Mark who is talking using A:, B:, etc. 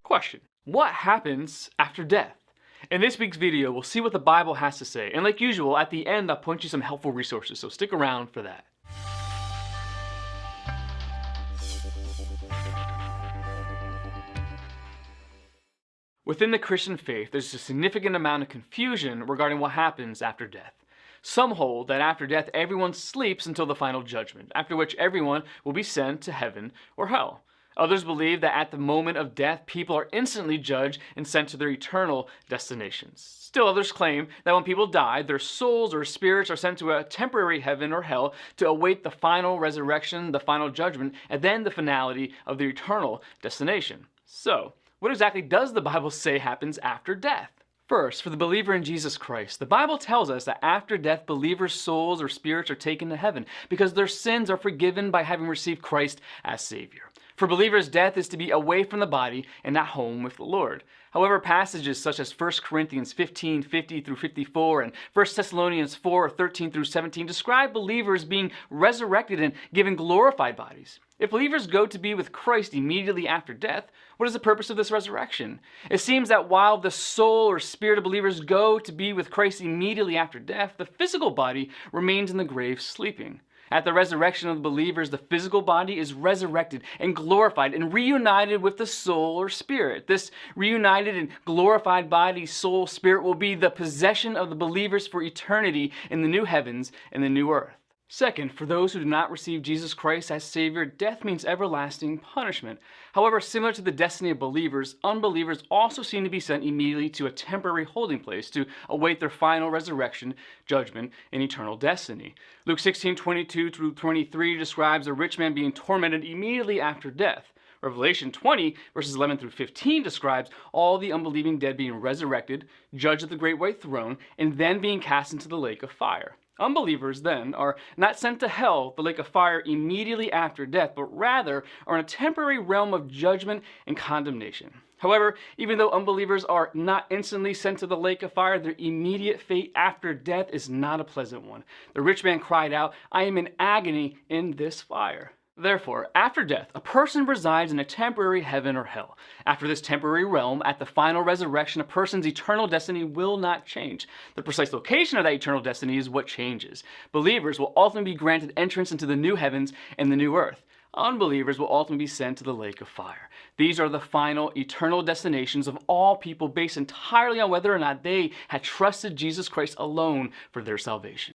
A: Question: what happens after death? In this week's video, we'll see what the Bible has to say, and like usual, at the end I'll point you some helpful resources, so stick around for that. Within the Christian faith, there's a significant amount of confusion regarding what happens after death. Some hold that after death everyone sleeps until the final judgment, after which everyone will be sent to heaven or hell. Others believe that at the moment of death, people are instantly judged and sent to their eternal destinations. Still others claim that when people die, their souls or spirits are sent to a temporary heaven or hell to await the final resurrection, the final judgment, and then the finality of their eternal destination. So, what exactly does the Bible say happens after death? First, for the believer in Jesus Christ, the Bible tells us that after death, believers' souls or spirits are taken to heaven because their sins are forgiven by having received Christ as Savior. For believers, death is to be away from the body and at home with the Lord. However, passages such as 1 Corinthians 15:50 through 54 and 1 Thessalonians 4:13 through 17 describe believers being resurrected and given glorified bodies. If believers go to be with Christ immediately after death, what is the purpose of this resurrection? It seems that while the soul or spirit of believers go to be with Christ immediately after death, the physical body remains in the grave sleeping. At the resurrection of the believers, the physical body is resurrected and glorified and reunited with the soul or spirit. This reunited and glorified body, soul, spirit will be the possession of the believers for eternity in the new heavens and the new earth. Second, for those who do not receive Jesus Christ as Savior, death means everlasting punishment. However, similar to the destiny of believers, unbelievers also seem to be sent immediately to a temporary holding place to await their final resurrection, judgment, and eternal destiny. Luke 16:22 through 23 describes a rich man being tormented immediately after death. Revelation 20, verses 11 through 15 describes all the unbelieving dead being resurrected, judged at the great white throne, and then being cast into the lake of fire. Unbelievers, then, are not sent to hell, the lake of fire, immediately after death, but rather are in a temporary realm of judgment and condemnation. However, even though unbelievers are not instantly sent to the lake of fire, their immediate fate after death is not a pleasant one. The rich man cried out, "I am in agony in this fire." Therefore, after death, a person resides in a temporary heaven or hell. After this temporary realm, at the final resurrection, a person's eternal destiny will not change. The precise location of that eternal destiny is what changes. Believers will ultimately be granted entrance into the new heavens and the new earth. Unbelievers will ultimately be sent to the lake of fire. These are the final eternal destinations of all people based entirely on whether or not they had trusted Jesus Christ alone for their salvation.